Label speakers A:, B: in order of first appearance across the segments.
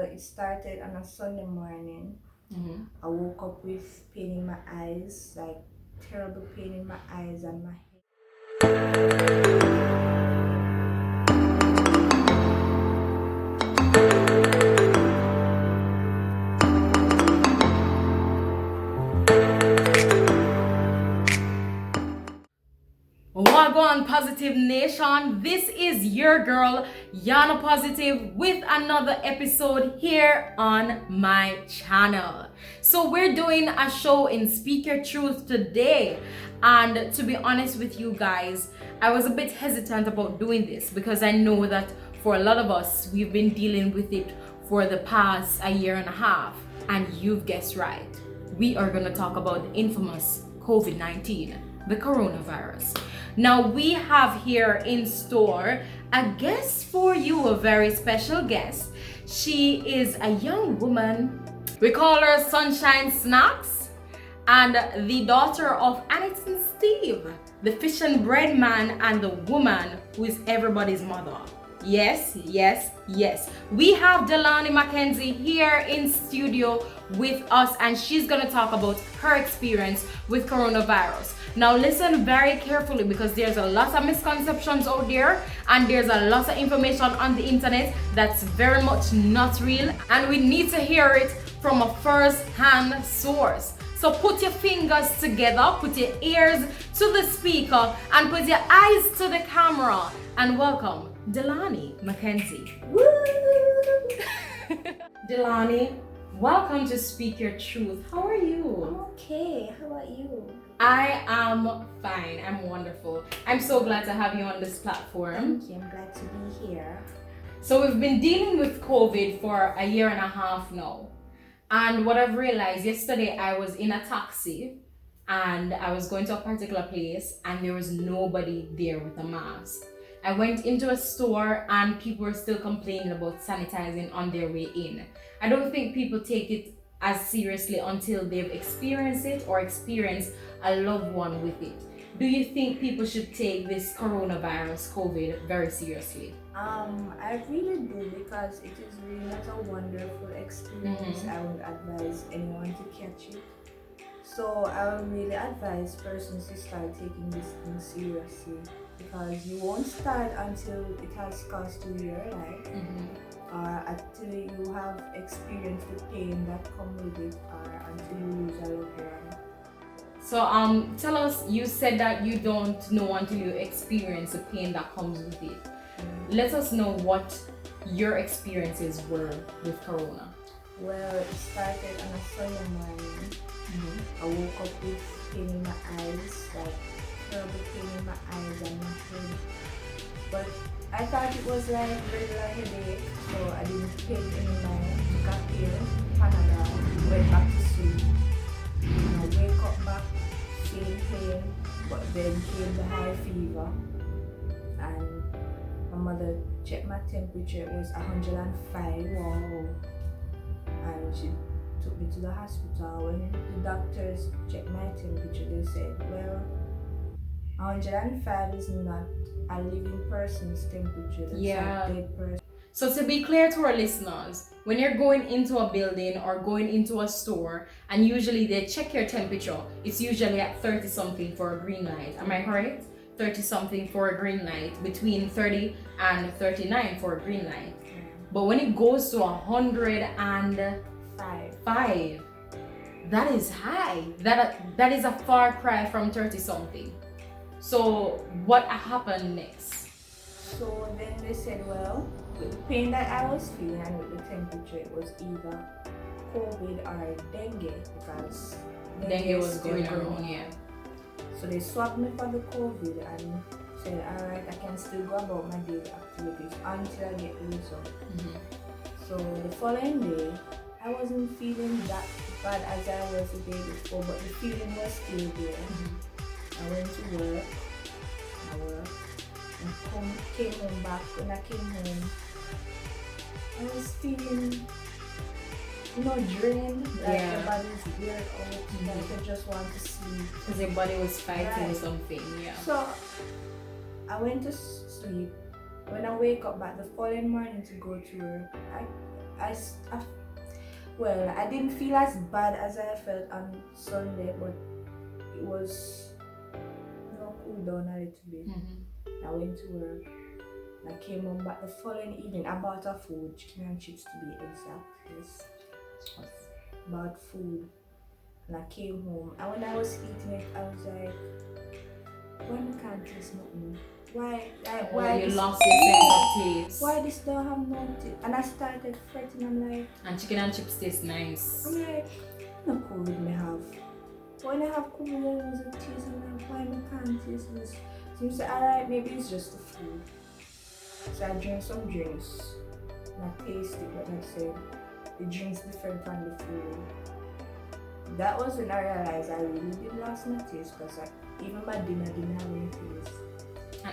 A: It started on a Sunday morning. I woke up with pain in my eyes, like terrible pain in my eyes and my head.
B: Wagwan Positive Nation, this is your girl Yana Positive with another episode here on my channel. So we're doing a show in Speak Your Truth today, and to be honest with you guys, I was a bit hesitant about doing this because I know that for a lot of us we've been dealing with it for the past a year and a half, and you've guessed right, we are going to talk about the infamous COVID-19, the coronavirus. Now we have here in store a guest for you, a very special guest. She is a young woman. We call her Sunshine Snacks, and the daughter of Annette and Steve, the fish and bread man and the woman who is everybody's mother. Yes, yes, yes. We have Delani Mackenzie here in studio with us, and she's gonna talk about her experience with coronavirus. Now listen very carefully because there's a lot of misconceptions out there and there's a lot of information on the internet that's very much not real, and we need to hear it from a first-hand source. So put your fingers together, put your ears to the speaker, and put your eyes to the camera, and welcome Delani Mackenzie.
A: Woo!
B: Delani, welcome to Speak Your Truth. How are you?
A: I'm okay. How about you?
B: I am fine. I'm wonderful. I'm so glad to have you on this platform.
A: Thank you. I'm glad to be here.
B: So we've been dealing with COVID for a year and a half now. And what I've realized, yesterday I was in a taxi and I was going to a particular place and there was nobody there with a mask. I went into a store and people were still complaining about sanitizing on their way in. I don't think people take it as seriously until they've experienced it or experienced a loved one with it. Do you think people should take this coronavirus, COVID, very seriously?
A: I really do, because it is really not a wonderful experience. I would advise anyone to catch it. So I would really advise persons to start taking this thing seriously, because you won't start until it has cost you your life, or until you have experienced the pain that comes with it, or until you lose a loved one.
B: So tell us, you said that you don't know until you experience the pain that comes with it. Let us know what your experiences were with corona.
A: Well, it started on a Sunday morning. I woke up with pain in my eyes, like terrible pain in my eyes and my head. But I thought it was like regular headache, so I didn't pay any mind. Took a pill, Panadol, went back to sleep. And I wake up back, same pain, but then came the high fever. And my mother checked my temperature, it was 105. Wow. And she took me to the hospital. When the doctors checked my temperature, they said, well, 105 is not a living person's temperature, that's a dead person.
B: So to be clear to our listeners, when you're going into a building or going into a store and usually they check your temperature, it's usually at 30 something for a green light. Am I correct? 30 something for a green light, between 30 and 39 for a green light. But when it goes to 105, that is high. That is a far cry from 30 something. So what happened next?
A: So then they said, well, with the pain that I was feeling and with the temperature, it was either COVID or dengue, because
B: Dengue was going around, yeah.
A: So they swabbed me for the COVID and said, alright, I can still go about my daily activities until I get the result. So the following day, I wasn't feeling that bad as I was the day before, but the feeling was still there. I went to work, and came home back. When I came home, I was feeling, drained, like the body's weird out, like I just want to sleep.
B: Because your body was fighting something,
A: So I went to sleep. When I wake up back the following morning to go to work, well, I didn't feel as bad as I felt on Sunday, but it was, cooled down a little bit. I went to work. I came home back the following evening. I bought a food, chicken and chips to be exact. Yes. Bought food. And I came home. And when I was eating it, I was like, why I can't taste nothing? Why
B: you
A: this,
B: lost your sense of taste.
A: why this don't have no taste? And I started fretting. I'm like,
B: and chicken and chips taste nice.
A: I'm like, no COVID me have. When I have COVID, I was a taste. I'm like, why I can't taste this? So I said, alright, maybe it's just the food. So I drank some drinks. And I tasted what I said. The drinks different from the food. That was when I realized I really did lost my taste because even my dinner didn't have any taste.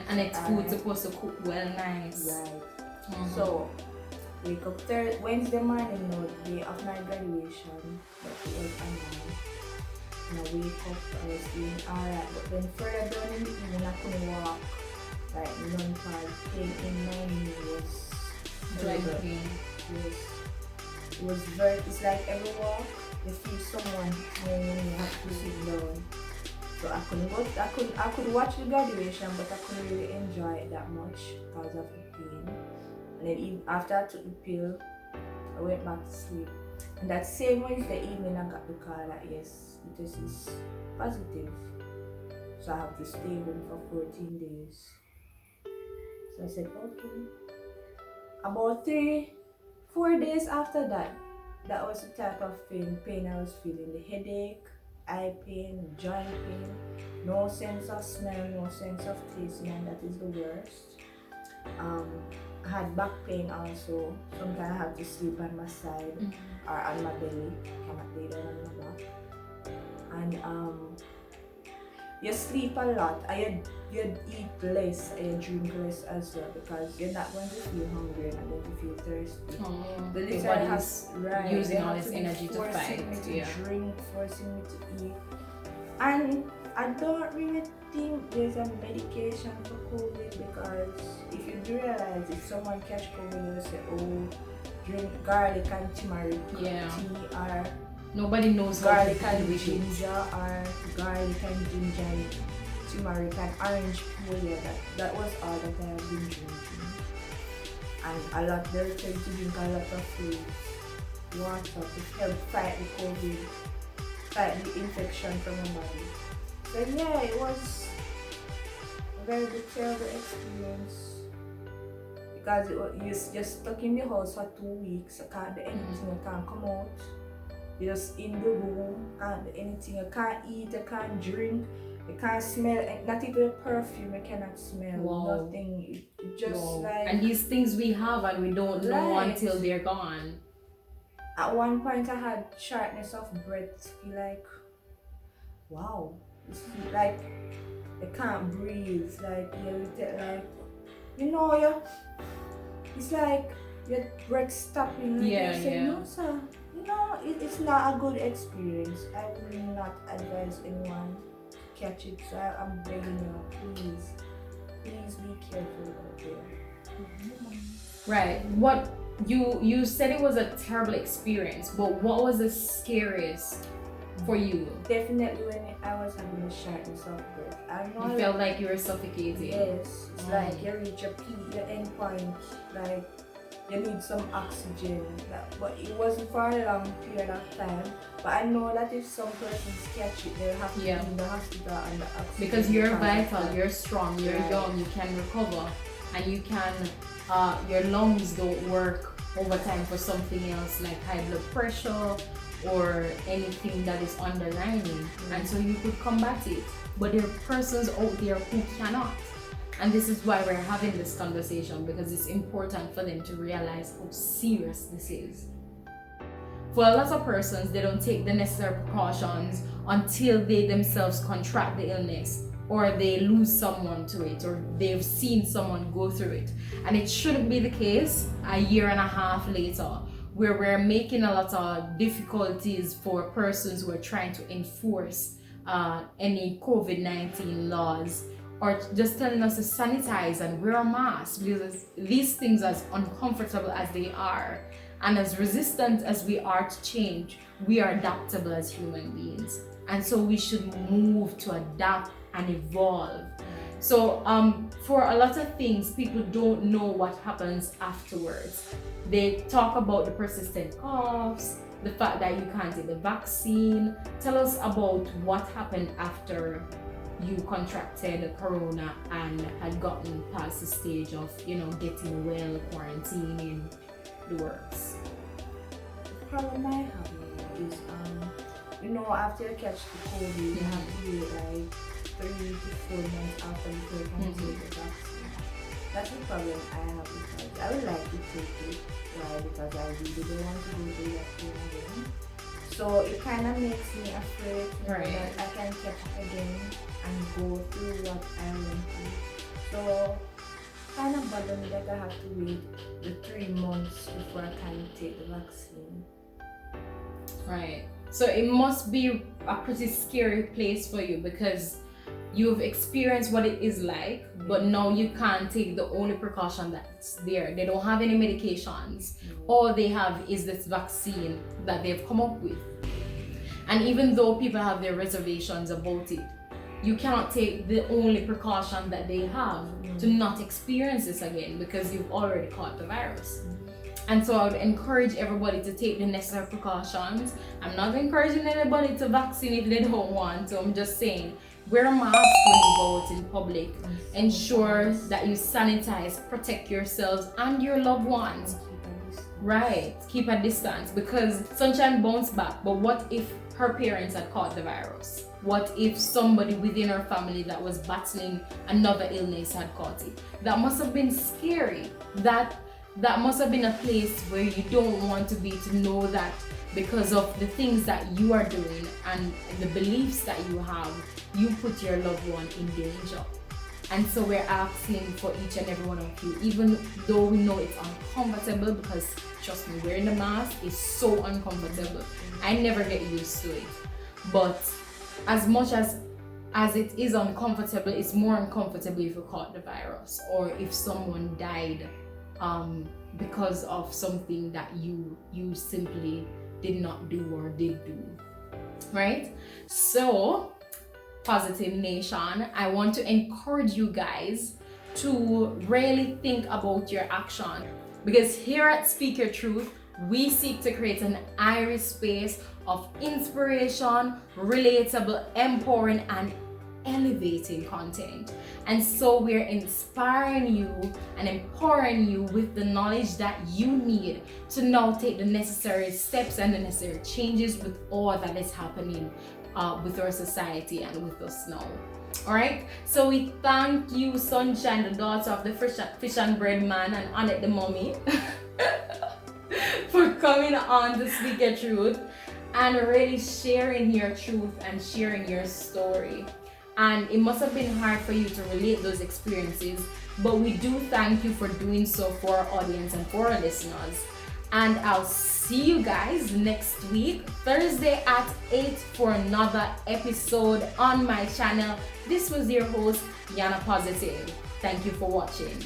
B: And it's food supposed to cook well nice.
A: Right. So wake up Wednesday morning, day of my graduation, but it was online. And I wake up, I was doing alright, but then further down in the evening I couldn't walk. Like non-pain in my knee was
B: joint pain.
A: Yes. It was it's like every walk you feel someone when you have to sit down. So I could watch the graduation, but I couldn't really enjoy it that much because of the pain. And then even after I took the pill, I went back to sleep. And that same Wednesday evening I got the call that yes, the test is positive. So I have to stay home for 14 days. So I said, okay. About 4 days after that, that was the type of pain I was feeling. The headache, eye pain, joint pain, no sense of smell, no sense of taste, and that is the worst. I had back pain also. Sometimes I had to sleep on my side or on my belly. I cannot lay down on my back. And you sleep a lot, and you eat less and you drink less as well because you're not going to feel hungry and not going to feel thirsty. The
B: your body is using all its energy to fight.
A: Drink, forcing me to eat. And I don't really think there's a medication for COVID because if you do realize if someone catch COVID, they'll say, oh, drink garlic and turmeric tea or
B: nobody knows
A: garlic and ginger or garlic and ginger and turmeric and orange peel. That was all that I have been drinking. And they'll tell you to drink a lot of fluids, water to help fight the COVID, fight the infection from your body. So yeah, it was a very terrible experience because you're just stuck in the house for 2 weeks. You can't do anything, you can't come out. You're just in the room, can't do anything. You can't eat, you can't drink, you can't smell, not even perfume you cannot smell, nothing. It just like...
B: And these things we have and we don't know until they're gone.
A: At one point I had shortness of breath, feel like, wow, it's like you can't breathe, like it's like your breath stopping. No sir, it's not a good experience. I will not advise anyone to catch it, so I'm begging you, please be careful out there.
B: Right. What you said it was a terrible experience, but what was the scariest for you?
A: Definitely when I was having a shortness of breath.
B: You felt like you were suffocating.
A: Yes, it's like you reach your end point, like you need some oxygen. But it wasn't for a long period of time. But I know that if some persons catch it, they'll have to be in the hospital and the oxygen.
B: Because you're vital, you're strong, you're young, you can recover, and you can. Your lungs don't work overtime for something else like high blood pressure or anything that is underlying, and so you could combat it. But there are persons out there who cannot, and this is why we're having this conversation, because it's important for them to realize how serious this is. For a lot of persons, they don't take the necessary precautions until they themselves contract the illness, or they lose someone to it, or they've seen someone go through it. And it shouldn't be the case a year and a half later, where we're making a lot of difficulties for persons who are trying to enforce any COVID-19 laws, or just telling us to sanitize and wear a mask, because these things, as uncomfortable as they are, And as resistant as we are to change, we are adaptable as human beings. And so we should move to adapt and evolve. So for a lot of things, people don't know what happens afterwards. They talk about the persistent coughs, the fact that you can't take the vaccine. Tell us about what happened after you contracted corona and had gotten past the stage of, getting well, quarantining, the works.
A: The problem I have now is, after you catch the COVID, you have to wait like 3 to 4 months after before you can take the vaccine. That's the problem I have with it. I would like to take it. Why? Because I really don't want to go through that thing again. So it kind of makes me afraid that I can catch it again and go through what I went through. So kind of bother me that I have to wait the 3 months before I can take the vaccine.
B: Right. So it must be a pretty scary place for you because you've experienced what it is like, but now you can't take the only precaution that's there. They don't have any medications. All they have is this vaccine that they've come up with. And even though people have their reservations about it, you cannot take the only precaution that they have to not experience this again because you've already caught the virus. And so I would encourage everybody to take the necessary precautions. I'm not encouraging anybody to vaccinate if they don't want to. I'm just saying, wear a mask when you go out in public. Ensure that you sanitize, protect yourselves and your loved ones. Right, keep a distance because Sunshine bounced back. But what if her parents had caught the virus? What if somebody within her family that was battling another illness had caught it? That must have been scary. That must have been a place where you don't want to be, to know that because of the things that you are doing and the beliefs that you have, you put your loved one in danger. And so we're asking for each and every one of you, even though we know it's uncomfortable, because trust me, wearing the mask is so uncomfortable. I never get used to it. But as much as it is uncomfortable, it's more uncomfortable if you caught the virus or if someone died because of something that you simply did not do or did do, right? So, Positive Nation, I want to encourage you guys to really think about your action, because here at Speak Your Truth, we seek to create an IREE space of inspiration, relatable, empowering, and elevating content. And so we're inspiring you and empowering you with the knowledge that you need to now take the necessary steps and the necessary changes with all that is happening with our society and with us now. All right, so we thank you, Sunshine, the daughter of the fish and bread man, and Annette the mommy, for coming on to Speak Your Truth and really sharing your truth and sharing your story. And it must have been hard for you to relate those experiences, but we do thank you for doing so for our audience and for our listeners. And I'll see you guys next week, Thursday at 8 for another episode on my channel. This was your host, Yana Positive. Thank you for watching.